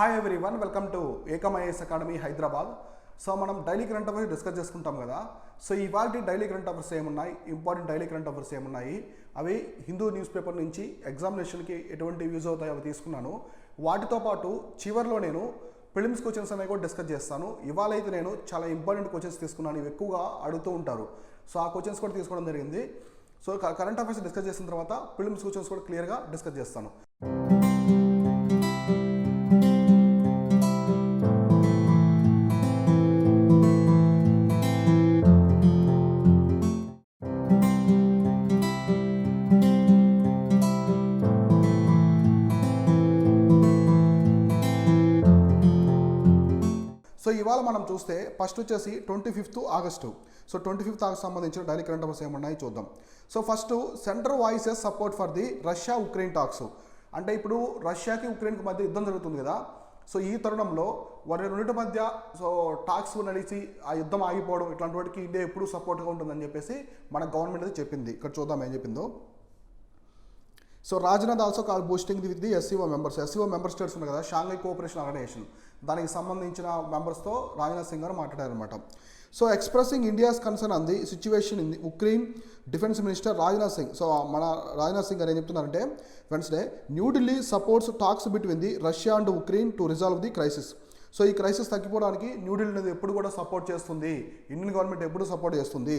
Hi everyone, welcome to Ekam IAS academy Hyderabad. So మనం daily current affairs discuss చేసుకుంటాం కదా. So ఇవాళ డైలీ కరెంట్ అఫైర్స్ ఏమున్నాయి, ఇంపార్టెంట్ డైలీ కరెంట్ అఫైర్స్ ఏమున్నాయి, అవి హిందూ న్యూస్ పేపర్ నుంచి ఎగ్జామినేషన్కి ఎటువంటి యూజ్ అవుతాయి అవి తీసుకున్నాను. వాటితో పాటు చివరిలో నేను ప్రిలిమ్స్ క్వశ్చన్స్ అనేవి కూడా డిస్కస్ చేస్తాను. ఇవాళ అయితే నేను చాలా ఇంపార్టెంట్ క్వశ్చన్స్ తీసుకున్నాను, ఇవి ఎక్కువగా అడుగుతూ ఉంటారు. సో ఆ క్వశ్చన్స్ కూడా తీసుకోవడం జరిగింది. సో కరెంట్ అఫైర్స్ డిస్కస్ చేసిన తర్వాత ప్రిలిమ్స్ క్వశ్చన్స్ కూడా క్లియర్గా డిస్కస్ చేస్తాను. సో ఇవాళ మనం చూస్తే ఫస్ట్ వచ్చేసి 25th August. So 25th August సంబంధించిన డైలీ కరెంట్ అఫైర్స్ ఏమన్నాయి చూద్దాం. So first centre voices support for the Russia Ukraine talks. అంటే ఇప్పుడు రష్యాకి ఉక్రెయిన్కి మధ్య యుద్ధం జరుగుతుంది కదా. సో ఈ తరుణంలో వారి రెండింటి మధ్య టాక్స్ నడిచి ఆ యుద్ధం ఆగిపోవడం ఇట్లాంటి వాటికి ఇండియా ఎప్పుడు సపోర్ట్గా ఉంటుందని చెప్పేసి మన గవర్నమెంట్ అయితే చెప్పింది. ఇక్కడ చూద్దాం ఏం చెప్పిందో. So Rajnath also call boosting with the SCO members. SCO member states ఉన్నాయి కదా, షాంఘై కోఆపరేషన్ ఆర్గనైజేషన్, దానికి సంబంధించిన మెంబర్స్తో రాజ్నాథ్ సింగ్ గారు మాట్లాడారనమాట. So expressing India's concern on the situation in the Ukraine defence minister Rajnath Singh. So మన రాజ్నాథ్ సింగ్ గారు ఏం చెప్తున్నారంటే, Wednesday New Delhi supports talks between the Russia and Ukraine to resolve the crisis. So ఈ క్రైసిస్ తగ్గిపోవడానికి న్యూఢిల్లీ అనేది ఎప్పుడు కూడా సపోర్ట్ చేస్తుంది, ఇండియన్ గవర్నమెంట్ ఎప్పుడు సపోర్ట్ చేస్తుంది.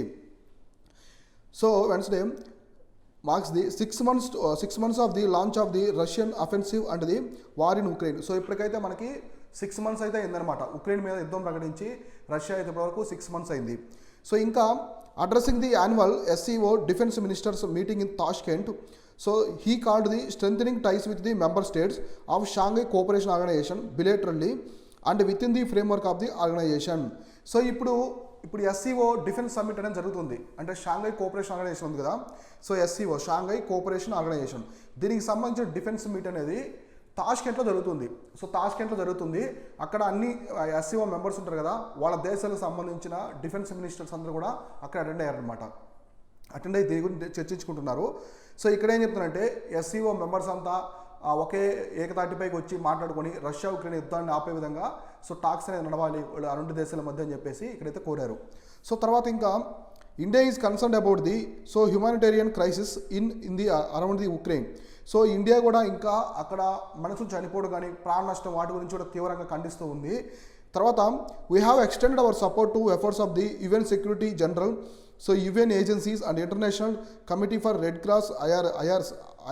So Wednesday marks the 6 months of the launch of the Russian offensive and the war in Ukraine. So ఇప్పటికైతే మనకి 6 months అయితే అయిందనమాట. ఉక్రెయిన్ మీద యుద్ధం ప్రకటించి రష్యా అయితే ఇప్పటివరకు 6 months అయింది. సో ఇంకా addressing the annual SCO defence ministers meeting in Tashkent. So he called the strengthening ties with the member states of Shanghai cooperation organisation bilaterally and within the framework of the organisation. So ఇప్పుడు SCO defence summit అనేది జరుగుతుంది. అంటే Shanghai cooperation organisation ఉంది కదా. So SCO Shanghai cooperation organisation, దీనికి సంబంధించిన defence meet అనేది తాష్కెంట్లో జరుగుతుంది. సో తాష్కెంట్లో జరుగుతుంది. అక్కడ అన్ని ఎస్సీఓ మెంబర్స్ ఉంటారు కదా, వాళ్ళ దేశాలకు సంబంధించిన డిఫెన్స్ మినిస్టర్స్ అందరూ కూడా అక్కడ అటెండ్ అయ్యారనమాట. అటెండ్ అయ్యి దీని గురించి చర్చించుకుంటున్నారు. సో ఇక్కడ ఏం చెప్తున్నారంటే, ఎస్సీఓ మెంబర్స్ అంతా ఒకే ఏకతాటిపైకి వచ్చి మాట్లాడుకొని రష్యా ఉక్రెయిన్ యుద్ధాన్ని ఆపే విధంగా సో టాక్స్ అనేది నడవాలి ఆ రెండు దేశాల మధ్య అని చెప్పేసి ఇక్కడైతే కోరారు. సో తర్వాత ఇంకా India is concerned about the humanitarian crisis in the around the Ukraine. So India కూడా ఇంకా అక్కడ మనుషులు చనిపోవడం కానీ ప్రాణ నష్టం వాటి గురించి కూడా తీవ్రంగా ఖండిస్తూ ఉంది. తర్వాత we have extended our support to efforts of the UN security general. So UN agencies and international committee for red cross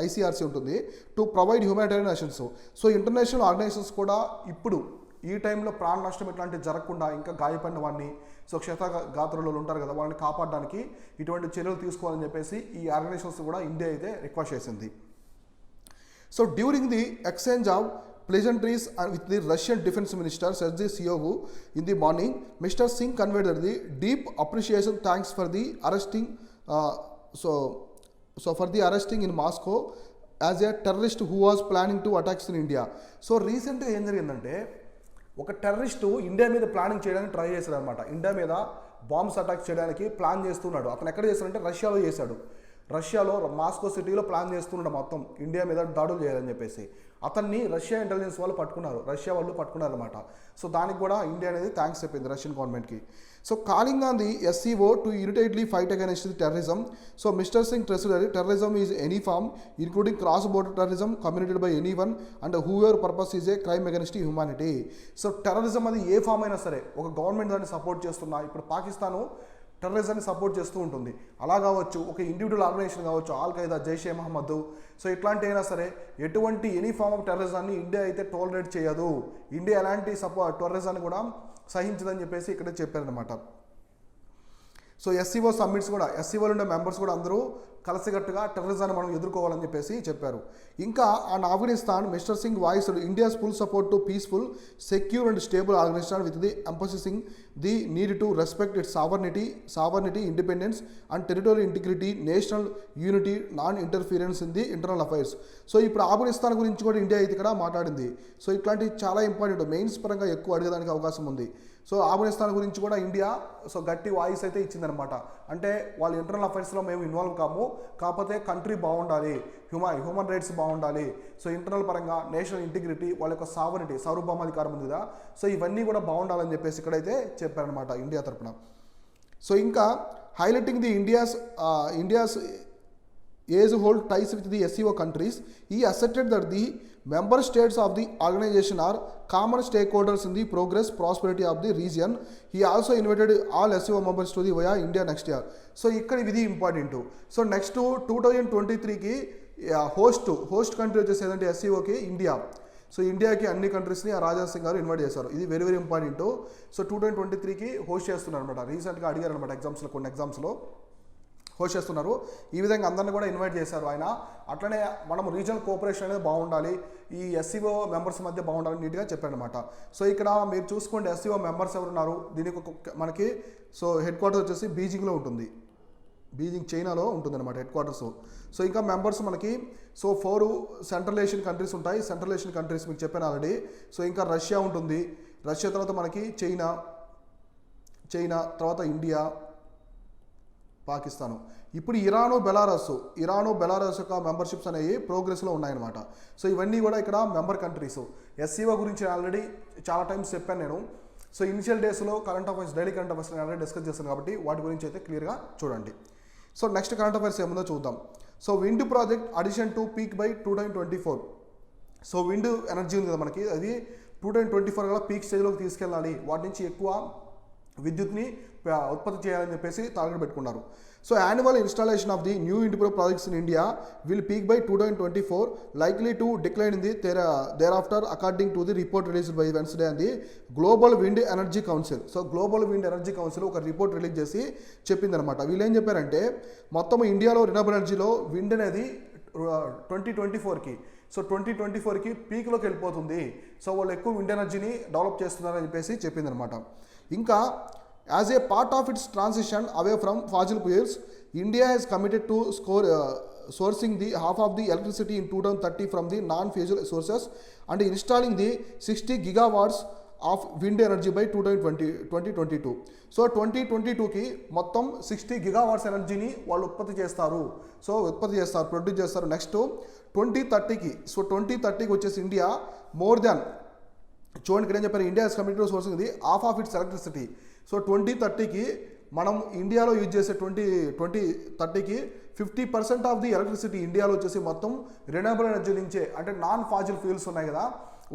ICRC ఉంటుంది to provide humanitarian assistance. So international organisations కూడా ఇప్పుడు ఈ టైంలో ప్రాణ నష్టం ఇట్లాంటివి జరగకుండా ఇంకా గాయపడిన వాడిని, సో క్షతగాత్రులు ఉంటారు కదా, వాళ్ళని కాపాడడానికి ఇటువంటి చర్యలు తీసుకోవాలని చెప్పేసి ఈ ఆర్గనైజేషన్స్ కూడా ఇండియా అయితే రిక్వెస్ట్ చేసింది. So during the exchange of pleasantries with the Russian defense minister Sergei Shoigu in the morning, Mr. Singh conveyed the deep appreciation thanks for the arresting for the arresting in Moscow as a terrorist who was planning to attacks in India. So రీసెంట్గా ఏం జరిగిందంటే, ఒక terrorist India మీద planning చేయడానికి try చేశాడు అనమాట. India మీద bombs attack చేయడానికి ప్లాన్ చేస్తున్నాడు. అతను ఎక్కడ చేశాడంటే రష్యాలో చేశాడు. రష్యాలో మాస్కో సిటీలో ప్లాన్ చేస్తున్నాడు మొత్తం ఇండియా మీద దాడులు చేయాలని చెప్పేసి. అతన్ని రష్యా ఇంటెలిజెన్స్ వాళ్ళు పట్టుకున్నారు, రష్యా వాళ్ళు పట్టుకున్నారు అనమాట. సో దానికి కూడా ఇండియా అనేది థ్యాంక్స్ చెప్పింది రష్యన్ గవర్నమెంట్కి. So calling on the SCO to iteratively fight against the terrorism. So Mr Singh stressed terrorism is any form including cross border terrorism committed by anyone and whoever purpose is a crime against humanity. So terrorism అది ఏ form అయినా సరే ఒక government దాన్ని support చేస్తున్నా, ఇప్పుడు Pakistan టెర్రరిజాన్ని support చేస్తూ ఉంటుంది, అలా కావచ్చు ఒక ఇండివిజువల్ ఆర్గనైజేషన్ కావచ్చు, Al Qaeda, Jaishe Mohammed, so ఇట్లాంటి అయినా సరే ఎటువంటి ఎనీ ఫామ్ ఆఫ్ టెర్రరిజాన్ని ఇండియా అయితే టాలరేట్ చేయదు. ఇండియా ఎలాంటి టెర్రరిజాన్ని కూడా సహించదని చెప్పేసి ఇక్కడ చెప్పారనమాట. సో ఎస్సీఓ సమ్మిట్స్ కూడా ఎస్సీఓలో ఉండే మెంబర్స్ కూడా అందరూ కలిసికట్టుగా టెర్రరిజాన్ని మనం ఎదుర్కోవాలని చెప్పేసి చెప్పారు. ఇంకా on Afghanistan Mr Singh voiced India's full support to peaceful, secure and stable Afghanistan with the emphasising the need to respect its sovereignty, independence and territorial integrity, national unity, non interference in the internal affairs. So ఇప్పుడు Afghanistan గురించి కూడా India అయితే ఇక్కడ మాట్లాడింది. So ఇట్లాంటి చాలా important mains పరంగా ఎక్కువ అడిగేదానికి అవకాశం ఉంది. సో ఆఫ్ఘనిస్తాన్ గురించి కూడా ఇండియా సో గట్టి వాయిస్ అయితే ఇచ్చిందనమాట. ఇచ్చిందనమాట. అంటే వాళ్ళ ఇంటర్నల్ అఫైర్స్లో మేము ఇన్వాల్వ్ కాము, కాకపోతే కంట్రీ బాగుండాలి, హ్యూమన్ రైట్స్ బాగుండాలి, సో ఇంటర్నల్ పరంగా నేషనల్ ఇంటిగ్రిటీ, వాళ్ళ యొక్క సావరిటీ, సార్వభౌమాధికారం ఉంది కదా, సో ఇవన్నీ కూడా బాగుండాలని చెప్పేసి ఇక్కడైతే చెప్పారనమాట ఇండియా తరపున. సో ఇంకా highlighting the India's age old ties with the SCO countries, he asserted that the member states of the organization are common stakeholders in the progress prosperity of the region. He also invited all SCO members to the via India next year. So ఇక్కడ ఇది important. So next 2023కి host country వచ్చేసి ఏదంటే SCOకి India. So ఇండియాకి అన్ని కంట్రీస్ని రాజ్నాథ్ సింగ్ గారు invite చేశారు. ఇది వెరీ వెరీ ఇంపార్టెంట్. సో 2023కి హోస్ట్ చేస్తున్నారు అనమాట. రీసెంట్గా అడిగారు అనమాట ఎగ్జామ్స్లో, కొన్ని ఎగ్జామ్స్లో హోస్ట్ చేస్తున్నారు. ఈ విధంగా అందరిని కూడా ఇన్వైట్ చేశారు ఆయన. అట్లనే మనం రీజనల్ కోఆపరేషన్ అనేది బాగుండాలి, ఈ SCO మెంబర్స్ మధ్య బాగుండాలని నీట్గా చెప్పారనమాట. సో ఇక్కడ మీరు చూసుకోండి SCO మెంబర్స్ ఎవరున్నారు, దీనికి మనకి సో హెడ్ క్వార్టర్స్ వచ్చేసి బీజింగ్లో ఉంటుంది, బీజింగ్ చైనాలో ఉంటుంది అనమాట హెడ్ క్వార్టర్స్. సో ఇంకా మెంబర్స్ మనకి సో 4 సెంట్రల్ ఏషియన్ కంట్రీస్ ఉంటాయి. సెంట్రల్ ఏషియన్ కంట్రీస్ మీకు చెప్పాను ఆల్రెడీ. సో ఇంకా రష్యా ఉంటుంది, రష్యా తర్వాత మనకి చైనా తర్వాత ఇండియా, పాకిస్తాను. ఇప్పుడు ఇరాను బెలారస్ యొక్క మెంబర్షిప్స్ అనేవి ప్రోగ్రెస్లో ఉన్నాయన్నమాట. సో ఇవన్నీ కూడా ఇక్కడ మెంబర్ కంట్రీస్. SCO గురించి ఆల్రెడీ చాలా టైమ్స్ చెప్పాను నేను. సో ఇనిషియల్ డేస్లో డైలీ కరెంట్ అఫైర్స్ నేను ఆల్రెడీ డిస్కస్ చేస్తాను కాబట్టి వాటి గురించి అయితే క్లియర్గా చూడండి. సో నెక్స్ట్ కరెంట్ అఫైర్స్ ఏముందో చూద్దాం. So wind project addition to peak by 2024. So wind energy ఉంది కదా మనకి, అది 2024 కల్లా పీక్ స్టేజ్లోకి తీసుకెళ్ళాలి, వాటి నుంచి ఎక్కువ విద్యుత్ని ఉత్పత్తి చేయాలని చెప్పేసి టార్గెట్ పెట్టుకున్నారు. So annual installation of the new wind projects in India will peak by 2024, likely to decline in the thereafter according to the report released by Wednesday and the Global Wind Energy Council. So Global Wind Energy Council ఒక report release చేసి చెప్పిందనమాట. వీళ్ళు ఏం చెప్పారంటే మొత్తం ఇండియాలో renewable ఎనర్జీలో wind అనేది 2024కి సో 2024కి పీక్లోకి వెళ్ళిపోతుంది. సో వాళ్ళు ఎక్కువ విండ్ ఎనర్జీని డెవలప్ చేస్తున్నారని చెప్పేసి చెప్పిందనమాట. ఇంకా as a part of it's transition away from fossil fuels, India has committed to sourcing the half of the electricity in 2030 from the non-fossil sources and installing the 60 gigawatts of wind energy by 2022. So 2022కి మొత్తం 60 gigawatts ఎనర్జీని వాళ్ళు produce చేస్తారు. Next 2030కి so 2030కి వచ్చేసి India more than చూడండి ఇక్కడ ఏం చెప్పారు, India is committed to sourcing the half of its electricity. So 2030కి మనం ఇండియాలో యూజ్ చేసే 2030కి 50% ఆఫ్ ది ఎలక్ట్రిసిటీ ఇండియాలో వచ్చేసి మొత్తం రెన్యూవబుల్ ఎనర్జీ నుంచే, అంటే నాన్ ఫాజిల్ ఫ్యూయల్స్ ఉన్నాయి కదా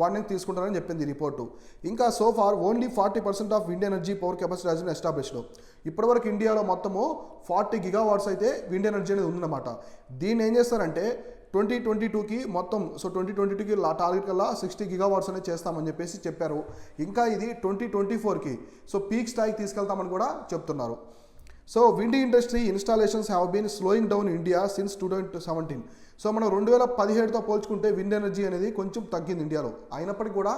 వాటిని తీసుకుంటారని చెప్పింది ఈ రిపోర్టు. ఇంకా so far only 40% of wind energy power capacity has been established. ఇప్పటివరకు ఇండియాలో మొత్తము 40 గిగావాట్స్ అయితే విండ్ ఎనర్జీ అనేది ఉందన్నమాట. దీన్ని ఏం చేస్తారంటే 2022కి మొత్తం సో 2022కి టార్గెట్ కల్లా 60 గిగావాట్స్ అనేది చేస్తామని చెప్పేసి చెప్పారు. ఇంకా ఇది 2024కి సో పీక్ స్థాయికి తీసుకెళ్తామని కూడా చెప్తున్నారు. So wind industry installations have been slowing down India since 2017. So మనం 2017తో పోల్చుకుంటే విండ్ ఎనర్జీ అనేది కొంచెం తగ్గింది ఇండియాలో, అయినప్పటికీ కూడా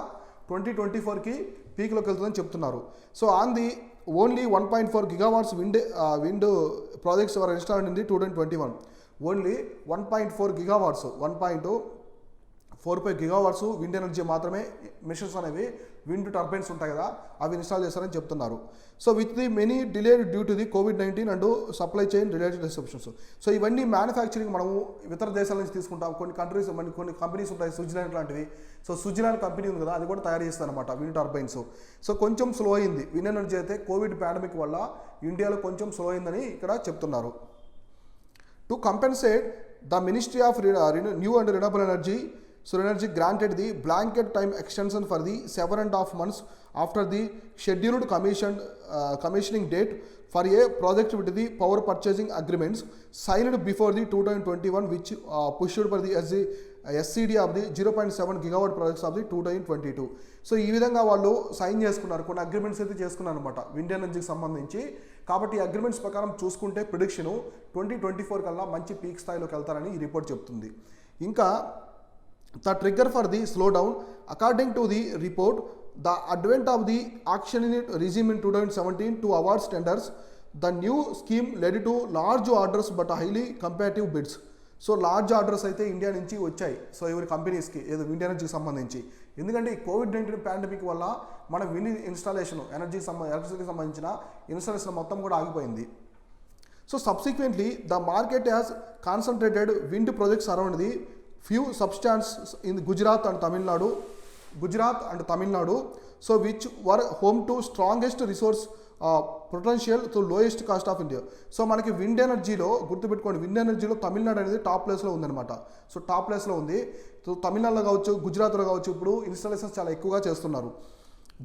2024కి పీక్లోకి వెళ్తుందని చెప్తున్నారు. So on the only 1.4 gigawatts wind projects were installed in the 2021. Only 1.4 gigawatts 1.45 gigawatts wind energy మాత్రమే మిషన్స్ అనేవి విండ్ టర్బైన్స్ ఉంటాయి కదా అవి ఇన్స్టాల్ చేస్తారని చెప్తున్నారు. So with the many delayed due to the COVID-19 and supply chain related disruptions. So ఇవన్నీ manufacturing మనము ఇతర దేశాల నుంచి తీసుకుంటాం. కొన్ని కంపెనీస్ ఉంటాయి, స్విట్జర్లాండ్ లాంటివి. సో స్విట్జర్లాండ్ కంపెనీ ఉంది కదా అది కూడా తయారు చేస్తుంది అనమాట విండ్ టర్బైన్స్. సో కొంచెం స్లో అయింది విండ్ ఎనర్జీ అయితే కోవిడ్ పాండమిక్ వల్ల ఇండియాలో కొంచెం స్లో అయిందని ఇక్కడ చెప్తున్నారు. To compensate the ministry of new and renewable energy Energy granted the blanket time extension for the 7.5 months after the scheduled commissioning date for a project with the power purchasing agreements signed before the 2021 which pushed for the SCD of the 0.7 gigawatt projects of the 2022. So ఈ విధంగా వాళ్ళు sign చేసుకున్నారు, కొన్ని agreements అయితే చేసుకున్నారు అనమాట wind ఎనర్జీకి సంబంధించి. కాబట్టి ఈ అగ్రిమెంట్స్ ప్రకారం చూసుకుంటే ప్రిడిక్షను 2024 కల్లా మంచి పీక్ స్థాయిలోకి వెళ్తారని ఈ రిపోర్ట్ చెప్తుంది. ఇంకా the trigger for the slowdown, according to the report, the advent of the auction regime in 2017 to awards tenders, the new scheme led to large orders but highly competitive bids. So large orders అయితే India నుంచి వచ్చాయి so ఎవరి కంపెనీస్కి ఏదో wind ఎనర్జీకి సంబంధించి. ఎందుకంటే ఈ COVID-19 పాండమిక్ వల్ల మన విండ్ ఎలక్ట్రిసిటీకి సంబంధించిన ఇన్స్టాలేషన్ మొత్తం కూడా ఆగిపోయింది. So subsequently the market has concentrated wind projects around the few substance in Gujarat and Tamil Nadu so which were home to strongest resource potential to lowest cost of India. So మనకి wind ఎనర్జీలో గుర్తుపెట్టుకోండి, wind ఎనర్జీలో తమిళనాడు అనేది top ప్లేస్లో ఉందన్నమాట. So top ప్లేస్లో ఉంది. So తమిళనాడులో కావచ్చు, గుజరాత్లో కావచ్చు, ఇప్పుడు ఇన్స్టాలేషన్స్ చాలా ఎక్కువగా చేస్తున్నారు.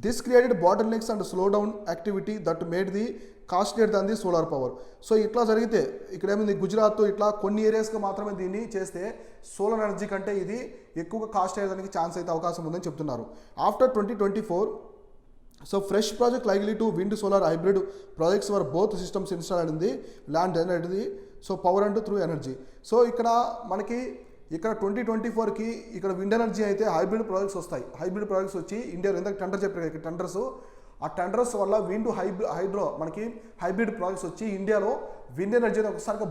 This created bottle next and slow down activity that made the costlier than the solar power. So ఇట్లా జరిగితే ఇక్కడ ఏమైంది, గుజరాత్ ఇట్లా కొన్ని ఏరియాస్కి మాత్రమే దీన్ని చేస్తే సోలార్ ఎనర్జీ కంటే ఇది ఎక్కువగా కాస్ట్ అయ్యేదానికి ఛాన్స్ అయితే అవకాశం ఉందని చెప్తున్నారు. After 2024 so fresh project likely to wind solar hybrid projects were both systems install అయింది land energy so power and through energy. So ఇక్కడ మనకి ఇక్కడ 2024కి ఇక్కడ విండ్ ఎనర్జీ అయితే హైబ్రిడ్ ప్రాజెక్ట్స్ వస్తాయి. హైబ్రిడ్ ప్రాజెక్ట్స్ వచ్చి ఇండియాలో ఇందాక టెండర్ చెప్పారు ఇక్కడ టెండర్స్, ఆ టెండర్స్ వల్ల విండ్ హైడ్రో మనకి హైబ్రిడ్ ప్రాజెక్ట్స్ వచ్చి ఇండియాలో విండ్ ఎనర్జీ ఒకసారిగా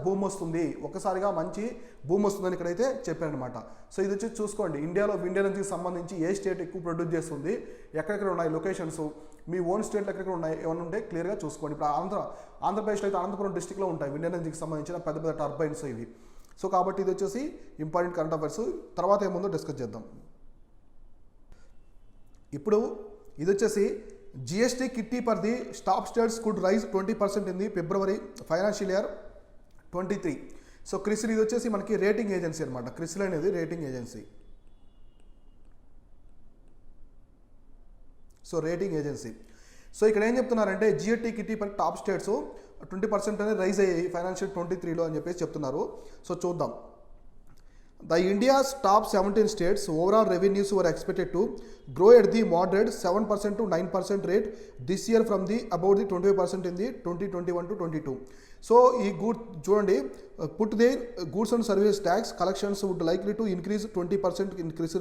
ఒక్కసారిగా మంచి భూమి వస్తుందని ఇక్కడైతే చెప్పారనమాట. సో ఇది వచ్చి చూసుకోండి, ఇండియాలో విండ్ ఎనర్జీకి సంబంధించి ఏ స్టేట్ ఎక్కువ ప్రొడ్యూస్ చేస్తుంది, ఎక్కడెక్కడ ఉన్నాయి లొకేషన్స్, మీ ఓన్ స్టేట్లో ఎక్కడెక్కడ ఉన్నాయి ఏమైనా ఉంటే క్లియర్గా చూసుకోండి. ఇప్పుడు ఆంధ్రప్రదేశ్లో అయితే అనంతపురం డిస్టిక్లో ఉంటాయి విండ్ ఎనర్జీకి సంబంధించిన పెద్ద పెద్ద టర్బైన్స్ ఇవి. సో కాబట్టి ఇది వచ్చేసి ఇంపార్టెంట్ కరెంట్ అఫైర్స్. తర్వాత ఏముందో డిస్కస్ చేద్దాం. ఇప్పుడు ఇది వచ్చేసి GST kitty for the top states could rise 20% in the February financial year 23. So CRISIL ఇది వచ్చేసి మనకి రేటింగ్ ఏజెన్సీ అనమాట. క్రిసిల్ అనేది rating agency. So rating agency. So ఇక్కడ ఏం చెప్తున్నారంటే GST kitty for top states 20% అనేది రైజ్ అయ్యాయి ఫైనాన్షియల్ 23లో అని చెప్పేసి చెప్తున్నారు. సో చూద్దాం. The India's top 17 states overall revenues were expected to grow at the moderate 7% to 9% rate this year from the about the 25% in the 2021 to 22. So ఈ చూడండి, put their goods and services tax collections would likely to increase 20% increase.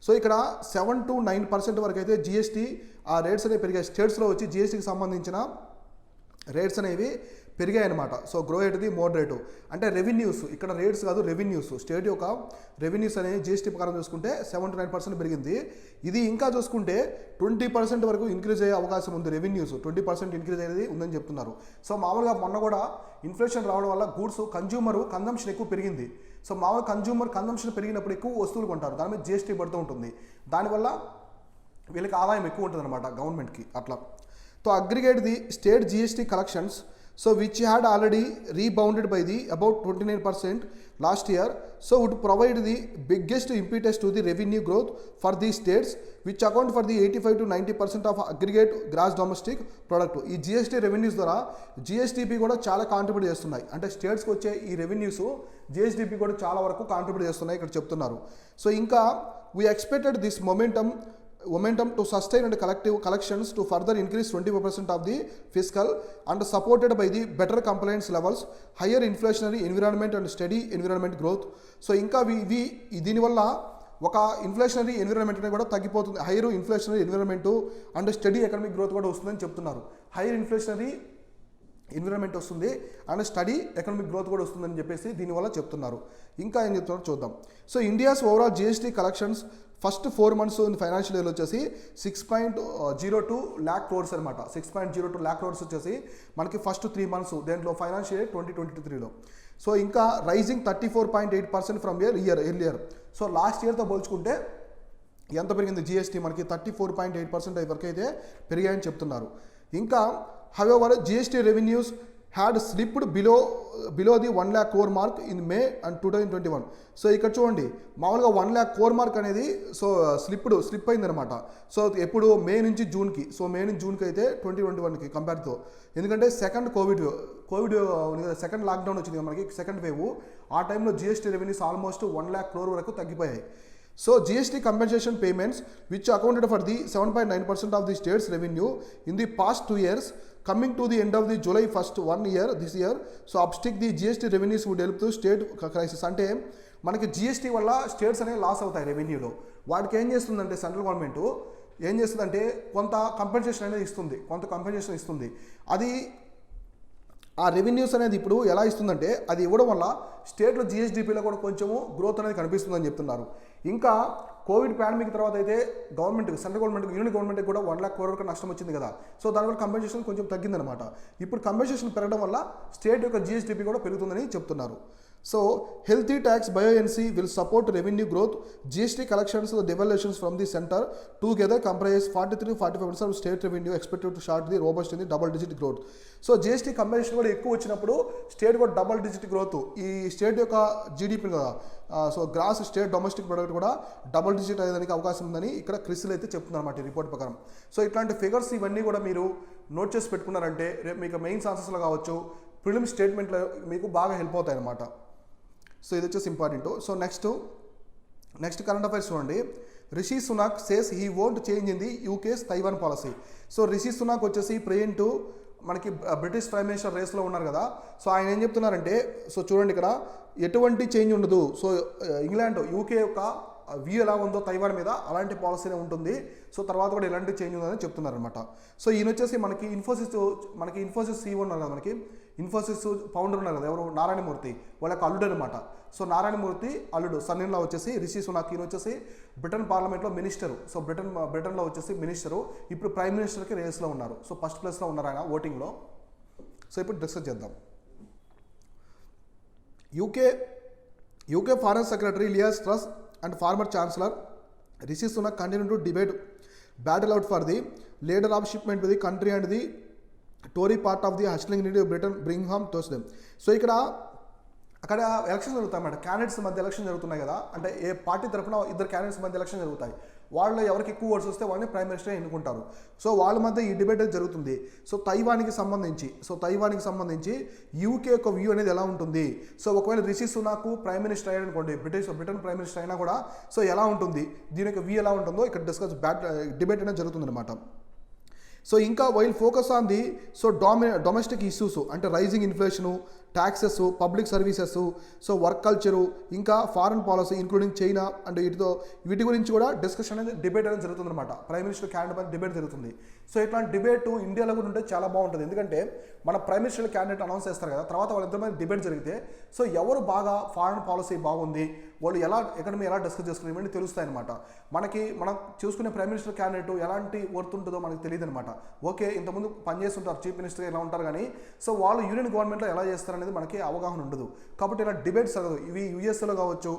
So ఇక్కడ 7 to 9% వరకు అయితే GST ఆ rates అనేవి పెరిగాయి. స్టేట్స్లో వచ్చి జిఎస్టీకి సంబంధించిన రేట్స్ అనేవి పెరిగాయి అనమాట. So grow at the moderate అంటే రెవెన్యూస్, ఇక్కడ రేట్స్ కాదు రెవెన్యూస్, స్టేట్ యొక్క రెవెన్యూస్ అనేది జిఎస్టీ ప్రకారం చూసుకుంటే 7 to 9% పెరిగింది. ఇది ఇంకా చూసుకుంటే 20% వరకు ఇంక్రీజ్ అయ్యే అవకాశం ఉంది. రెవెన్యూస్ 20% ఇంక్రీజ్ అయ్యేది ఉందని చెప్తున్నారు. సో మామూలుగా మొన్న కూడా ఇన్ఫ్లేషన్ రావడం వల్ల గూడ్స్ కన్జ్యూమర్ కన్జంప్షన్ ఎక్కువ పెరిగింది. సో మామూలుగా కన్జ్యూమర్ కన్జంప్షన్ పెరిగినప్పుడు ఎక్కువ వస్తువులు కొంటారు, దాని మీద జిఎస్టీ పడుతూ ఉంటుంది. దానివల్ల వీళ్ళకి ఆదాయం ఎక్కువ ఉంటుంది అనమాట గవర్నమెంట్కి అట్లా. So aggregate the state GST collections so which had already rebounded by the about 29% last year, so would provide the biggest impetus to the revenue growth for these states which account for the 85 to 90% of aggregate gross domestic product. ఈ GST revenues ద్వారా GSTP కూడా చాలా contribute చేస్తున్నాయి. అంటే స్టేట్స్కి వచ్చే ఈ revenues GSTP కూడా చాలా వరకు కాంట్రిబ్యూట్ చేస్తున్నాయి ఇక్కడ చెప్తున్నారు. సో ఇంకా we expected this momentum to sustain and collective collections to further increase 25% of the fiscal and supported by the better compliance levels, higher inflationary environment and steady environment growth. So ఇంకా దీనివల్ల ఒక inflationary environment అనేది కూడా తగ్గిపోతుంది. Hire inflationary environment and study economic growth కూడా వస్తుందని చెప్తున్నారు. Hire inflationary environment వస్తుంది అండ్ స్టడీ ఎకనామిక్ గ్రోత్ కూడా వస్తుందని చెప్పేసి దీనివల్ల చెప్తున్నారు. ఇంకా ఏం చెప్తున్నారో చూద్దాం. So India's overall GST collections first 4 months financial ఇయర్లో వచ్చేసి 6.02 lakh crores అనమాట. 6.02 lakh crores వచ్చేసి మనకి ఫస్ట్ 3 months దేంట్లో ఫైనాన్షియల్ ఇయర్ 2023లో. సో ఇంకా rising 34.8% from earlier. So last ఇయర్తో పోల్చుకుంటే ఎంత పెరిగింది జిఎస్టీ మనకి 34.8% వరకు అయితే పెరిగాయని చెప్తున్నారు. ఇంకా however GST revenues had slipped below the 1 lakh crore mark in May and 2021. So ఇక్కడ చూడండి, మామూలుగా 1 lakh crore మార్క్ అనేది సో స్లిప్ అయిందనమాట. సో ఎప్పుడు మే నుంచి జూన్కి, సో మే నుంచి జూన్కి అయితే 2021కి కంపేర్తో, ఎందుకంటే కోవిడ్ సెకండ్ లాక్డౌన్ వచ్చింది మనకి, సెకండ్ వేవ్. ఆ టైంలో GST revenues almost 1 lakh crore వరకు తగ్గిపోయాయి. So GST compensation payments which accounted for the 7.9% of the states revenue in the past 2 years coming to the end of the July 1st 1 year this year. So upstick the GST revenues would help to state crisis. అంటే మనకి GST వల్ల states అనేవి loss అవుతాయి రెవెన్యూలో. వాటికి ఏం చేస్తుందంటే central government ఏం చేస్తుందంటే కొంత కంపెన్సేషన్ అనేది ఇస్తుంది. అది ఆ రెవెన్యూస్ అనేది ఇప్పుడు ఎలా ఇస్తుందంటే అది ఇవ్వడం వల్ల స్టేట్లో జిఎస్డిపిలో కూడా కొంచెము గ్రోత్ అనేది కనిపిస్తుందని చెప్తున్నారు. ఇంకా కోవిడ్ పాండమిక్ తర్వాత అయితే గవర్నమెంట్కి, సెంట్రల్ గవర్నమెంట్కి, యూనియన్ గవర్నమెంట్కి కూడా 1 లక్ష కోట్ల వరకు నష్టం వచ్చింది కదా. సో దానివల్ల కంపెన్సేషన్ కొంచెం తగ్గిందనమాట. ఇప్పుడు కంపెన్సేషన్ పెరగడం వల్ల స్టేట్ యొక్క జిఎస్డిపి కూడా పెరుగుతుందని చెప్తున్నారు. So healthy tax buoyancy will support revenue growth. GST collections, the devaluations from the center together comprise 43-45% of state revenue expected to start the robust in the double digit growth. So GST compensation కూడా ఎక్కువ వచ్చినప్పుడు state కూడా double digit growth, ఈ state యొక్క GDP కదా, so gross state domestic product కూడా double digit అయ్యేదానికి అవకాశం ఉందని ఇక్కడ క్రిసిల్ అయితే చెప్తున్నారు అన్నమాట ఈ రిపోర్ట్ ప్రకారం. సో ఇట్లాంటి ఫిగర్స్ ఇవన్నీ కూడా మీరు నోట్ చేసి పెట్టుకున్నారంటే రేపు మీకు మెయిన్స్ ఆన్సర్స్లో కావచ్చు, ప్రిలిమ్ స్టేట్మెంట్లో మీకు బాగా హెల్ప్ అవుతాయి అన్నమాట. సో ఇది వచ్చేసి important. So next current affairs చూడండి. Rishi Sunak says he won't change in the UK's Taiwan policy. So Rishi Sunak వచ్చేసి ప్రెజెంట్ మనకి బ్రిటిష్ ప్రైమ్ మినిస్టర్ రేస్లో ఉన్నారు కదా. సో ఆయన ఏం చెప్తున్నారంటే, సో చూడండి ఇక్కడ ఎటువంటి చేంజ్ ఉండదు. సో ఇంగ్లాండ్ యూకే యొక్క వ్యూ ఎలా ఉందో తైవాన్ మీద అలాంటి పాలసీనే ఉంటుంది. సో తర్వాత కూడా ఎలాంటి చేంజ్ ఉందని చెప్తున్నారు అనమాట. సో ఈయన వచ్చేసి మనకి ఇన్ఫోసిస్ సీఈఓ ఉన్నారు కదా, మనకి ఇన్ఫోసిస్ ఫౌండర్ ఉన్నారు కదా, ఎవరు, నారాయణమూర్తి, వాళ్ళ యొక్క అల్లుడు అనమాట. సో నారాయణమూర్తి అల్లుడు సన్నిన్లా వచ్చేసి రిషి సునాక్, ఈయన వచ్చేసి బ్రిటన్ పార్లమెంట్లో మినిస్టరు. సో బ్రిటన్లో వచ్చేసి మినిస్టరు, ఇప్పుడు ప్రైమ్ మినిస్టర్కి రేస్లో ఉన్నారు. సో ఫస్ట్ ప్లేస్లో ఉన్నారు ఆయన ఓటింగ్లో. సో ఇప్పుడు డిస్కస్ చేద్దాం. UK foreign secretary Liz Truss and former chancellor Rishi Sunak continue to debate battle out for the leadership with the country and the Tory part of the hustling need of Britain bring home to them. So ఇక్కడ అక్కడ election జరుగుతాయి అన్నమాట, candidates మధ్య election జరుగుతున్నాయి కదా, అంటే ఏ party తరఫున ఇద్దరు క్యాండిడేట్స్ మధ్య ఎలక్షన్ జరుగుతాయి. వాళ్ళు ఎవరికి ఎక్కువ ఓట్స్ వస్తే వాళ్ళని ప్రైమ్ మినిస్టర్ ఎన్నుకుంటారు. సో వాళ్ళ మధ్య ఈ డిబేట్ జరుగుతుంది. సో తైవాన్కి సంబంధించి యూకే యొక్క వ్యూ అనేది ఎలా ఉంటుంది. సో ఒకవేళ రిషి సునాక్ ప్రైమ్ మినిస్టర్ అయ్యాడు అనుకోండి, బ్రిటన్ ప్రైమ్ మినిస్టర్ అయినా కూడా సో ఎలా ఉంటుంది, దీని యొక్క వ్యూ ఎలా ఉంటుందో ఇక్కడ డిబేట్ అనేది జరుగుతుంది అనమాట. సో ఇంకా while focus on the domestic issues అంటే rising inflation, taxes, public services, so work culture, ఇంకా foreign policy including China and వీటి గురించి కూడా డిస్కషన్ అనేది డిబేట్ అనేది జరుగుతుంది అనమాట. ప్రైమ్ మినిస్టర్ క్యాండిడేట్ మీద డిబేట్ జరుగుతుంది. సో ఇట్లాంటి డిబేట్ ఇండియాలో కూడా ఉంటే చాలా బాగుంటుంది. ఎందుకంటే మన ప్రైమ్ మినిస్టర్ క్యాండిడేట్ అనౌన్స్ చేస్తారు కదా, తర్వాత వాళ్ళిద్దరి మీద డిబేట్ జరిగితే సో ఎవరు బాగా ఫారెన్ పాలసీ బాగుంది, వాళ్ళు ఎకానమీ ఎలా డిస్కస్ చేసుకుని ఇవన్నీ తెలుస్తాయి అనమాట. మనం చూసుకునే ప్రైమ్ మినిస్టర్ క్యాండిడేట్ ఎలాంటి వర్త్ ఉంటుందో మనకు తెలియదు అనమాట. ఓకే, ఇంతకుముందు పనిచేస్తుంటారు, చీఫ్ మినిస్టర్ ఎలా ఉంటారు, కానీ సో వాళ్ళు యూనియన్ గవర్నమెంట్లో ఎలా చేస్తారు అనేది మనకి అవగాహన ఉండదు. కాబట్టి ఇలా డిబేట్స్ జరగదు. ఇవి యూఎస్ఏలో కావచ్చు,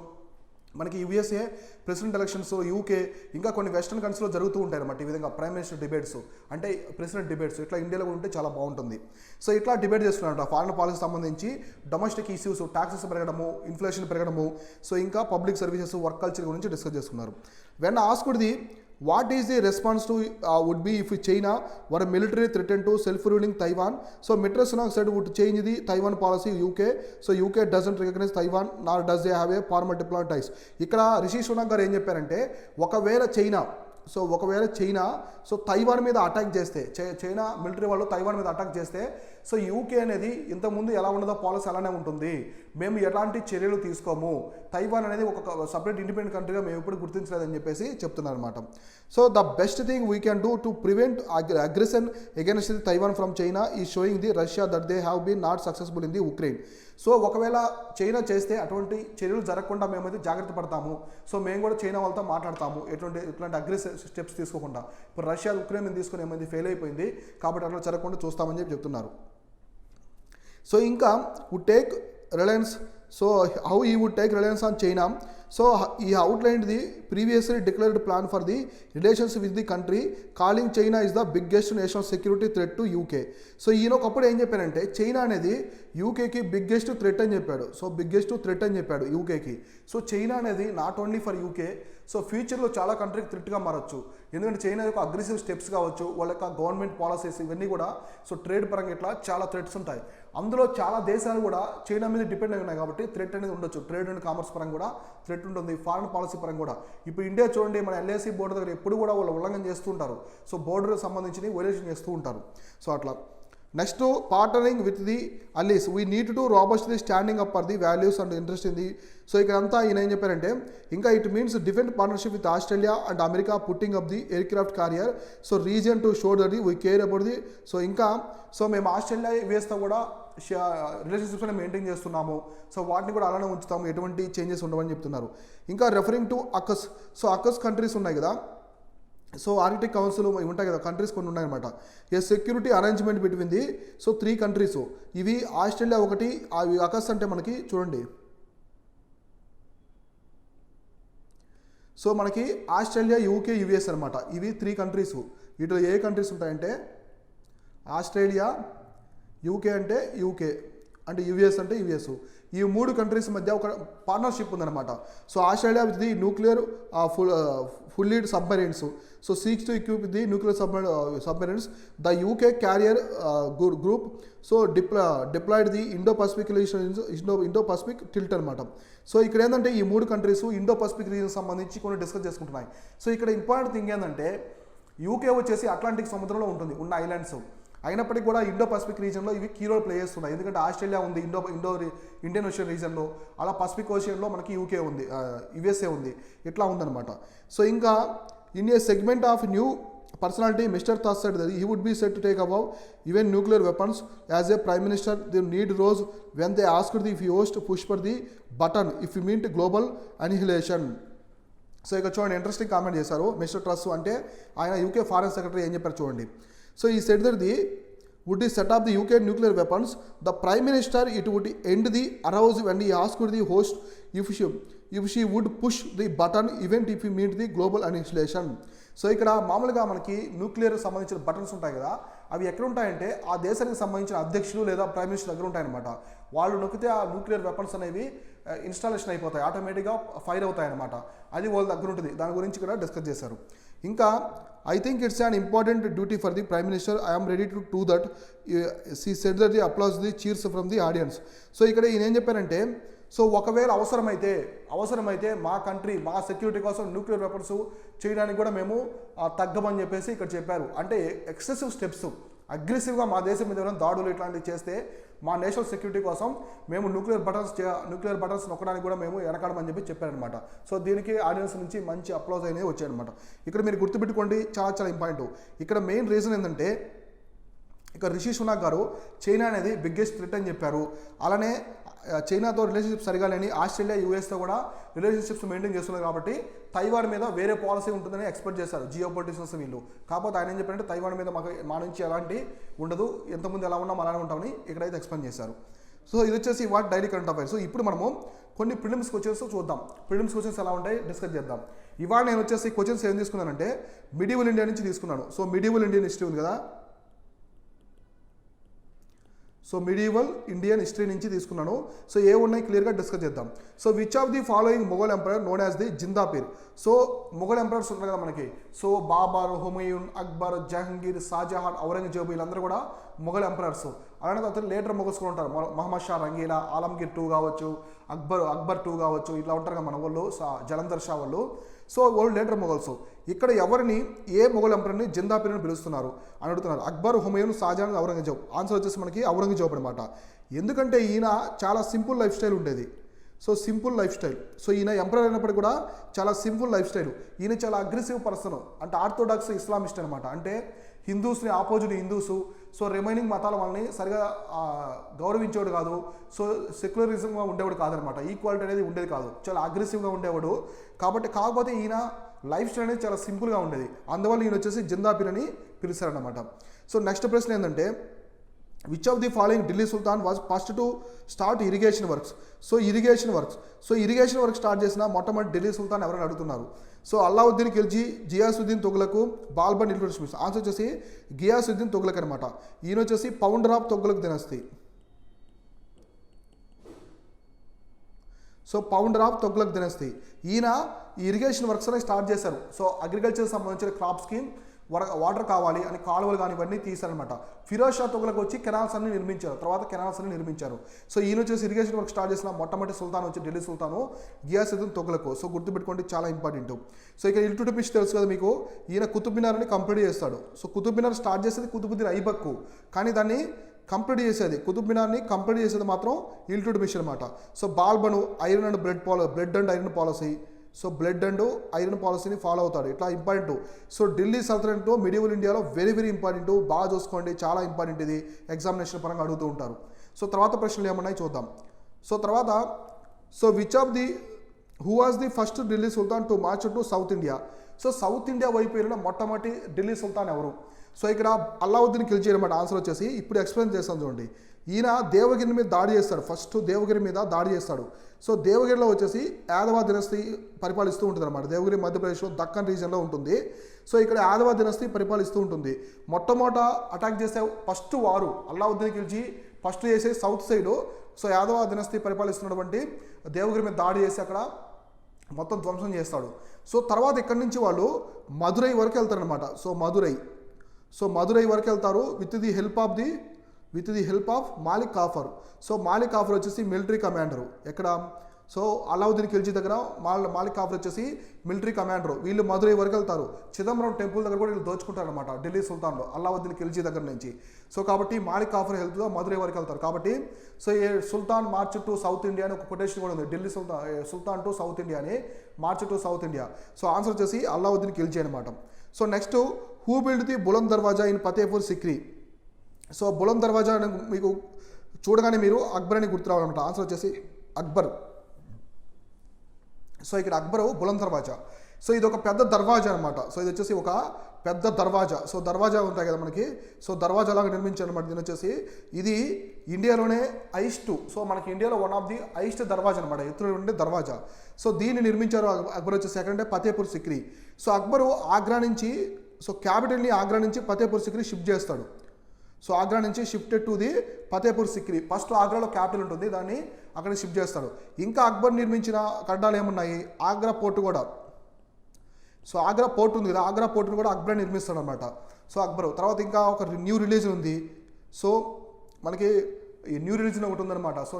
మనకి యూఎస్ఏ ప్రెసిడెంట్ ఎలక్షన్స్, యూకే ఇంకా కొన్ని వెస్టర్న్ కంట్రీస్లో జరుగుతూ ఉంటాయి అన్నమాట. ఈ విధంగా ప్రైమ్ మినిస్టర్ డిబేట్స్ అంటే ప్రెసిడెంట్ డిబేట్స్ ఇట్లా ఇండియాలో ఉంటే చాలా బాగుంటుంది. సో ఇట్లా డిబేట్ చేస్తున్నట్టు ఫారెన్ పాలసీ సంబంధించి డొమెస్టిక్ ఇష్యూస్, ట్యాక్సెస్ పెరగడము, ఇన్ఫ్లేషన్ పెరగడము, సో ఇంకా పబ్లిక్ సర్వీసెస్, వర్క్ కల్చర్ గురించి డిస్కస్ చేసుకున్నారు. When asked the what is the response to would be if China were a military threatened to self-ruling Taiwan. So Mitra Sunak said would change the Taiwan policy UK. So UK doesn't recognize Taiwan nor does they have a formal diplomatic ties. ఇక్కడ Rishi Sunak గారు ఏం చెప్పారంటే ఒకవేళ China so Taiwan మీద attack చేస్తే, China military వాళ్ళు Taiwan మీద attack చేస్తే సో యూకే అనేది ఇంతకుముందు ఎలా ఉన్నదో పాలసీ అలానే ఉంటుంది, మేము ఎలాంటి చర్యలు తీసుకోము, తైవాన్ అనేది ఒక సపరేట్ ఇండిపెండెంట్ కంట్రీగా మేము ఎప్పుడు గుర్తించలేదని చెప్పేసి చెప్తున్నారు అనమాట. So the best thing we can do to prevent aggression against the Taiwan from China he showing the Russia that they have been not successful in the Ukraine. So ఒకవేళ China చేస్తే అటువంటి చర్యలు జరగకుండా మేమైతే జాగ్రత్త పడతాము. సో మేము కూడా చైనా వాళ్ళతో మాట్లాడతాము ఇట్లాంటి అగ్రెసివ్ స్టెప్స్ తీసుకోకుండా. ఇప్పుడు రష్యా ఉక్రెయిన్ తీసుకుని ఏమైంది, ఫెయిల్ అయిపోయింది, కాబట్టి అట్లా జరగకుండా చూస్తామని చెప్తున్నారు. సో ఇంకా would take reliance, so how he would take reliance on China. So he outlined the previously declared plan for the relations with the country calling China is the biggest national security threat to UK. So ఈయన ఒకప్పుడు ఏం చెప్పారంటే China అనేది యూకేకి biggest threat అని చెప్పాడు. So biggest threat అని చెప్పాడు యూకేకి. So China అనేది not only for UK, so ఫ్యూచర్లో చాలా కంట్రీకి థ్రెట్గా మారచ్చు. ఎందుకంటే చైనా యొక్క అగ్రెసివ్ స్టెప్స్ కావచ్చు, వాళ్ళ యొక్క గవర్నమెంట్ పాలసీస్ ఇవన్నీ కూడా సో ట్రేడ్ పరంగా ఇట్లా చాలా థ్రెట్స్ ఉంటాయి. అందులో చాలా దేశాలు కూడా చైనా మీద డిపెండ్ అయి ఉన్నాయి కాబట్టి థ్రెట్ అనేది ఉండొచ్చు. ట్రేడ్ అండ్ కామర్స్ పరంగా కూడా థ్రెట్ ఉంటుంది, ఫారెన్ పాలసీ పరంగా కూడా. ఇప్పుడు ఇండియా చూడండి, మన ఎల్ఐసి బోర్డర్ దగ్గర ఎప్పుడు కూడా వాళ్ళు ఉల్లంఘన చేస్తూ ఉంటారు. సో బోర్డర్ సంబంధించి వైలేషన్ చేస్తూ ఉంటారు. సో అట్లా next partnering with the allies we need to robustly standing up for the values and interest in the. So ఇక్కడంతా ఈయన ఏం చెప్పారంటే ఇంకా it means different partnership with Australia and America putting up the aircraft carrier. So reason to show that we care about the. So ఇంకా so మేము Australia యుఎస్తో కూడా రిలేషన్షిప్స్ని మెయింటైన్ చేస్తున్నాము. సో వాటిని కూడా అలానే ఉంచుతాము, ఎటువంటి చేంజెస్ ఉండవని చెప్తున్నారు. ఇంకా రెఫరింగ్ టు అకస్. సో అకస్ కంట్రీస్ ఉన్నాయి కదా, సో ఆర్కిటిక్ కౌన్సిల్ ఉంటాయి కదా కంట్రీస్ కొన్ని ఉన్నాయన్నమాట. A security arrangement between the. So 3 countries ఇవి ఆస్ట్రేలియా ఒకటి, అవి అకస్ అంటే మనకి చూడండి. సో మనకి ఆస్ట్రేలియా, యూకే, యుఎస్ అనమాట. ఇవి 3 కంట్రీస్. వీటిలో ఏ కంట్రీస్ ఉంటాయంటే ఆస్ట్రేలియా, యూకే అంటే యూకే, అంటే యుఎస్ అంటే యుఎస్. ఈ 3 కంట్రీస్ మధ్య ఒక పార్ట్నర్షిప్ ఉందన్నమాట. So Australia with the nuclear fully submarines. So seeks to equip the nuclear submarines. The UK carrier group so deployed the Indo Pacific tilt అనమాట. సో ఇక్కడ ఏంటంటే ఈ 3 కంట్రీస్ ఇండో పసిఫిక్ రీజన్ సంబంధించి కొన్ని డిస్కస్ చేసుకుంటున్నాయి. సో ఇక్కడ ఇంపార్టెంట్ థింగ్ ఏంటంటే యూకే వచ్చేసి అట్లాంటిక్ సముద్రంలో ఉంటుంది ఉన్న ఐలాండ్స్. అయినప్పటికీ కూడా ఇండో పసిఫిక్ రీజన్లో ఇవి కీ రోల్ ప్లే చేస్తున్నాయి. ఎందుకంటే ఆస్ట్రేలియా ఉంది ఇండియన్ ఓషన్ రీజన్లో, అలా పసిఫిక్ ఓషన్లో మనకి యూకే ఉంది, యుఎస్ఏ ఉంది, ఇట్లా ఉందన్నమాట. సో ఇంకా in a segment of new personality mister Truss said that he would be set to take above even nuclear weapons as a prime minister. The need rose when they asked the if you host push for the button if you mean global annihilation. So ఇక్కడ చూడండి interesting comment చేశారు mister Truss. అంటే ఆయన UK foreign secretary ఏం చెప్పారు చూడండి. So he said that the would he set up the UK nuclear weapons, the Prime Minister it would end the arouse when he asked the host if she would push the button event if he meet the global annihilation. So ఇక్కడ మామూలుగా మనకి nuclear సంబంధించిన buttons ఉంటాయి కదా, అవి ఎక్కడ ఉంటాయంటే ఆ దేశానికి సంబంధించిన అధ్యక్షులు లేదా ప్రైమ్ మినిస్టర్ దగ్గర ఉంటాయన్నమాట. వాళ్ళు నొక్కితే ఆ న్యూక్లియర్ వెపన్స్ అనేవి ఇన్స్టాలేషన్ అయిపోతాయి, ఆటోమేటిక్గా ఫైర్ అవుతాయి అనమాట. అది వాళ్ళ దగ్గర ఉంటుంది. దాని గురించి కూడా డిస్కస్ చేశారు. ఇంకా I think it's an important duty for the Prime Minister. I am ready to do that. She said that the applause, the cheers from the audience. So ఇక్కడ ఈయన ఏం చెప్పారంటే సో ఒకవేళ అవసరమైతే మా కంట్రీ మా సెక్యూరిటీ కోసం న్యూక్లియర్ వెపన్స్ చేయడానికి కూడా మేము తగ్గమని చెప్పేసి ఇక్కడ చెప్పారు. అంటే ఎక్సెసివ్ స్టెప్స్ అగ్రెసివ్గా మా దేశం మీద ఏమైనా దాడులు ఇట్లాంటివి చేస్తే మా నేషనల్ సెక్యూరిటీ కోసం మేము న్యూక్లియర్ బటన్స్ నొక్కడానికి కూడా మేము వెనకాడమని చెప్పి చెప్పారనమాట. సో దీనికి ఆడియన్స్ నుంచి మంచి అప్లాజ్ అనేవి వచ్చాయన్నమాట. ఇక్కడ మీరు గుర్తుపెట్టుకోండి, చాలా ఇంపార్టెంట్. ఇక్కడ మెయిన్ రీజన్ ఏంటంటే ఇక్కడ రిషి సునాక్ గారు చైనా అనేది బిగ్గెస్ట్ థ్రెట్ అని చెప్పారు. అలానే చైనాతో రిలేషన్షిప్ సరిగా లేని ఆస్ట్రేలియా యుఎస్తో కూడా రిలేషన్షిప్స్ మెయింటైన్ చేస్తున్నారు కాబట్టి తైవాన్ మీద వేరే పాలసీ ఉంటుందని ఎక్స్పెక్ట్ చేశారు జియో పొలిటిషియన్స్ వీళ్ళు. కాకపోతే ఆయన ఏం చెప్పారంటే తైవాన్ మీద మా నుంచి ఎలాంటి ఉండదు, ఎంతమంది ఎలా ఉన్నాం అలానే ఉంటామని ఇక్కడైతే ఎక్స్ప్లెయిన్ చేశారు. సో ఇది వచ్చేసి what daily current affairs. So ఇప్పుడు మనము కొన్ని ప్రిలిమ్స్ క్వశ్చన్స్ చూద్దాం. ప్రిలిమ్స్ క్వశ్చన్స్ ఎలా ఉంటాయి డిస్కస్ చేద్దాం. ఇవాళ నేను వచ్చేసి క్వశ్చన్స్ ఏం తీసుకున్నానంటే మిడివల్ ఇండియా నుంచి తీసుకున్నాను. సో మిడివల్ ఇండియన్ హిస్టరీ ఉంది కదా, సో మిడివల్ ఇండియన్ హిస్టరీ నుంచి తీసుకున్నాను. సో ఏ ఉన్నాయి క్లియర్గా డిస్కస్ చేద్దాం. So which of the following Mughal emperor known as the Zindapir. So Mughal emperors ఉంటారు కదా మనకి, సో బాబర్, హుమయూన్, అక్బర్, జహంగీర్, షాజహాన్, ఔరంగజేబు వీళ్ళందరూ కూడా మొఘల్ ఎంపరర్స్. అలానే తర్వాత లేటర్ మొఘల్స్ కూడా ఉంటారు. మహమ్మద్ షా రంగీలా, ఆలంగీర్ 2 కావచ్చు, అక్బర్ 2 కావచ్చు, ఇట్లా ఉంటారు కదా మన వాళ్ళు, జలంధర్ షా వాళ్ళు. సో వాళ్ళు లేటర్ మొఘల్స్. ఇక్కడ ఎవరిని ఏ మొఘల్ ఎంపరర్ని జిందాపీర్ అని పిలుస్తున్నారు అని అడుగుతున్నారు. అక్బర్, హుమయూన్, షాజహాన్, ఔరంగజేబు. ఆన్సర్ వచ్చేసి మనకి ఔరంగజేబు అనమాట. ఎందుకంటే ఈయన చాలా సింపుల్ లైఫ్ స్టైల్ ఉండేది. So simple life style. So ఈయన ఎంపరర్ అయినప్పటికీ కూడా చాలా సింపుల్ లైఫ్ స్టైల్. ఈయన చాలా అగ్రెసివ్ పర్సన్, అంటే ఆర్థోడాక్స్ ఇస్లామిస్ట్ అనమాట. అంటే హిందూస్ని ఆపోజిట్ హిందూస్, సో రిమైనింగ్ మతాల వాళ్ళని సరిగా గౌరవించేవాడు కాదు. సో సెక్యులరిజంగా ఉండేవాడు కాదనమాట. ఈక్వాలిటీ అనేది ఉండేది కాదు, చాలా అగ్రెసివ్గా ఉండేవాడు. కాకపోతే ఈయన లైఫ్ స్టైల్ అనేది చాలా సింపుల్గా ఉండేది. అందువల్ల ఈయన వచ్చేసి జిందాపీర్ అని పిలుస్తారనమాట. సో నెక్స్ట్ ప్రశ్న ఏంటంటే which of the following Delhi Sultan was first to start irrigation works. So irrigation work start చేసిన మొట్టమొదటి ఢిల్లీ సుల్తాన్ ఎవరైనా అడుగుతున్నారు. సో అల్లావుద్దీన్ ఖిల్జీ, గియాసుద్దీన్ తుగ్లక్, బాల్బన్ ఇల్తుట్మిష్. ఆన్సర్ వచ్చేసి గియాసుద్దీన్ తుగ్లక్ అనమాట. ఈయన వచ్చేసి founder of Tughlaq dynasty. So founder of Tughlaq dynasty ఈయన ఈ ఇరిగేషన్ వర్క్స్ అనేవి స్టార్ట్ చేశారు. సో అగ్రికల్చర్ సంబంధించిన క్రాప్ స్కీమ్ వాటర్ కావాలి అని కాలువలు కానీ ఇవన్నీ తీశారనమాట. ఫిరోజ్ షా తుగ్లక్ వచ్చి కెనాల్స్ అన్ని నిర్మించారు, తర్వాత కెనాల్స్ అన్ని నిర్మించారు. సో ఈయన వచ్చేసి ఇరిగేషన్ వర్క్ స్టార్ట్ చేసిన మొట్టమొదటి సుల్తాన్ వచ్చి ఢిల్లీ సుల్తాను గియాసుద్దీన్ తుగ్లక్. సో గుర్తుపెట్టుకోండి, చాలా ఇంపార్టెంట్. సో ఇక ఇల్టుట్మిష్ తెలుసు కదా మీకు, ఈయన కుతుబ్ మినార్ని కంప్లీట్ చేస్తాడు. సో కుతుబ్ మినార్ స్టార్ట్ చేసేది కుతుబుద్దీన్ ఐబక్, కానీ దాన్ని కంప్లీట్ చేసేది కుతుబ్ మినార్ని కంప్లీట్ చేసేది మాత్రం ఇల్టుట్మిష్ అనమాట. So Balban iron and blood and iron policy, so blood and iron పాలసీని ఫాలో అవుతాడు. ఇట్లా important. So Delhi sultanate medieval ఇండియాలో వెరీ వెరీ ఇంపార్టెంట్, బాగా చూసుకోండి, చాలా ఇంపార్టెంట్. ఇది ఎగ్జామినేషన్ పరంగా అడుగుతూ ఉంటారు. సో తర్వాత ప్రశ్నలు ఏమన్నాయి చూద్దాం. సో తర్వాత which of the who was the first Delhi sultan to March to south India? So south India వైపు వెళ్ళిన మొట్టమొదటి ఢిల్లీ సుల్తాన్ ఎవరు? సో ఇక్కడ అల్లావుద్దీన్ ఖిల్జీ అనమాట ఆన్సర్ వచ్చేసి. ఇప్పుడు ఎక్స్ప్లెయిన్ చేస్తాను చూడండి. ఈయన దేవగిరి మీద దాడి చేస్తాడు, ఫస్ట్ దేవగిరి మీద దాడి చేస్తాడు. సో దేవగిరిలో వచ్చేసి యాదవ దినస్థీ పరిపాలిస్తూ ఉంటుంది అనమాట. దేవగిరి మధ్యప్రదేశ్లో దక్కన్ రీజియన్లో ఉంటుంది. సో ఇక్కడ యాదవ దినస్థీ పరిపాలిస్తూ ఉంటుంది. మొట్టమొదట అటాక్ చేసే ఫస్ట్ వారు అల్లావుద్దీన్ ఖిల్జీ ఫస్ట్ చేసే south side. So Yadava dynasty పరిపాలిస్తున్నటువంటి దేవగిరి మీద దాడి చేసి అక్కడ మొత్తం ధ్వంసం చేస్తాడు. సో తర్వాత ఇక్కడి నుంచి వాళ్ళు మదురై వరకు వెళ్తారనమాట. సో మదురై వరకు వెళ్తారు with the help of Malik Kafur. So Malik Kafur వచ్చేసి మిలిటరీ కమాండరు. ఎక్కడ? సో అల్లావుద్దీన్ ఖిల్జీ దగ్గర మాలిక్ కాఫర్ వచ్చేసి మిలిటరీ కమాండరు. వీళ్ళు మదురై వరకు వెళ్తారు. చిదంబరం టెంపుల్ దగ్గర కూడా వీళ్ళు దోచుకుంటారనమాట ఢిల్లీ సుల్తాన్లో అల్లావుద్దీన్ ఖిల్జీ దగ్గర నుంచి. సో కాబట్టి మాలిక్ కాఫర్ హెల్ప్తో మదురై వరకు వెళ్తారు. కాబట్టి so a sultan march to south India అని ఒక కొటేషన్ కూడా ఉంది. Delhi sultan to south India అని, march to south India. So answer వచ్చేసి అల్లావుద్దీన్ ఖిల్జీ అనమాట. So next, who build the Buland Darwaza in Fatehpur Sikri? So Buland Darwaza అని మీకు చూడగానే మీరు అక్బర్ అని గుర్తు రావాలన్నమాట. ఆన్సర్ వచ్చేసి అక్బర్. సో ఇక్కడ అక్బరు బులంద్ దర్వాజా. సో ఇది ఒక పెద్ద దర్వాజా అనమాట. సో ఇది వచ్చేసి ఒక పెద్ద దర్వాజా. సో దర్వాజా ఉంటాయి కదా మనకి, సో దర్వాజా లాగా నిర్మించారు అనమాట. దీని వచ్చేసి ఇది ఇండియాలోనే హైయెస్ట్, సో మనకి ఇండియాలో వన్ ఆఫ్ ది హైయెస్ట్ దర్వాజా అనమాట, ఎత్తులో ఉండే దర్వాజా. సో దీన్ని నిర్మించారు అక్బర్ వచ్చేసి. సెకండ్ ఫతేపూర్ సిక్రీ. సో అక్బరు ఆగ్రా నుంచి, సో క్యాపిటల్ని ఆగ్రా నుంచి ఫతేపూర్ సిక్రీ షిఫ్ట్ చేస్తాడు. సో ఆగ్రా నుంచి shifted to the Fatehpur Sikri. First ఆగ్రాలో క్యాపిటల్ ఉంటుంది, దాన్ని అక్కడ షిఫ్ట్ చేస్తాడు. ఇంకా అక్బర్ నిర్మించిన కడ్డాలు ఏమున్నాయి? ఆగ్రా పోర్టు కూడా. సో ఆగ్రా పోర్ట్ ఉంది కదా, ఆగ్రా పోర్టును కూడా అక్బర్ నిర్మిస్తాడు అనమాట. సో అక్బరు తర్వాత ఇంకా ఒక న్యూ రిలీజన్ ఉంది. సో మనకి ఈ న్యూ రిలీజన్ ఒకటి ఉందన్నమాట. సో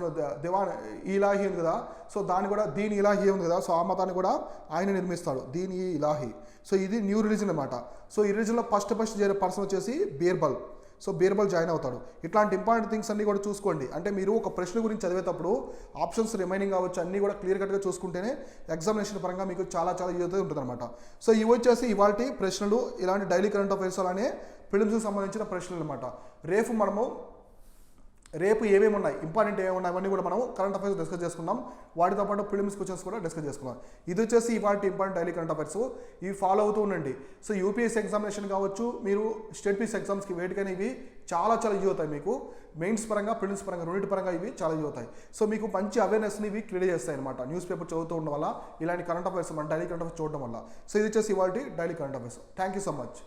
దివాన్ ఇలాహీ ఉంది కదా, సో దాన్ని కూడా దీని ఇలాహీ ఉంది కదా, సో ఆ మతాన్ని కూడా ఆయన నిర్మిస్తాడు, దీని ఇలాహీ. సో ఇది న్యూ రిలీజన్ అనమాట. సో ఈ రిలీజన్లో ఫస్ట్ చేరే పర్సన్ వచ్చేసి బీర్బల్. సో బీర్బల్ జాయిన్ అవుతాడు. ఇట్లాంటి ఇంపార్టెంట్ థింగ్స్ అన్నీ కూడా చూసుకోండి. అంటే మీరు ఒక ప్రశ్న గురించి చదివేటప్పుడు ఆప్షన్స్ రిమైనింగ్ కావచ్చు అన్నీ కూడా క్లియర్ కట్గా చూసుకుంటేనే ఎగ్జామినేషన్ పరంగా మీకు చాలా యూజ్ అవుతుంది ఉంటుంది అనమాట. సో ఇవి వచ్చేసి ఇవాళ ప్రశ్నలు, ఇలాంటి డైలీ కరెంట్ అఫైర్స్ అలానే ఫిలిమ్స్కి సంబంధించిన ప్రశ్నలు అనమాట. రేపు ఏమేమి ఉన్నాయి, ఇంపార్టెంట్ ఏమేమి ఉన్నాయి అవన్నీ కూడా మనం కరెంట్ అఫైర్స్ డిస్కస్ చేసుకుందాం. వాటితో పాటు ఫిలిమ్స్ క్వశ్చన్స్ కూడా డిస్కస్ చేసుకుందాం. ఇది వచ్చేసి ఇవాళ ఇంపార్టెంట్ డైలీ కరెంట్ అఫైర్స్. ఇవి ఫాలో అవుతూ ఉండండి. సో యూపీఎస్సీ ఎగ్జామినేషన్ కావచ్చు, మీరు స్టేట్ పీస్ ఎగ్జామ్స్కి వేటికైనా ఇవి చాలా యూజ్ అవుతాయి. మీకు మెయిన్స్ పరంగా, ఫిలిమ్స్ పరంగా, రెండింటి పరంగా ఇవి చాలా యూజ్ అవుతాయి. సో మీకు మంచి అవేర్నెస్ని ఇవి క్రియేట్ చేస్తాయి అనమాట. న్యూస్ పేపర్ చదువుతూ ఉండడం వల్ల, ఇలాంటి కరెంట్ అఫైర్స్ మన డైలీ కరెంట్ అఫైర్స్ చూడడం వల్ల. సో ఇది వచ్చేసి ఇవాళ daily current affairs. Thank you so much.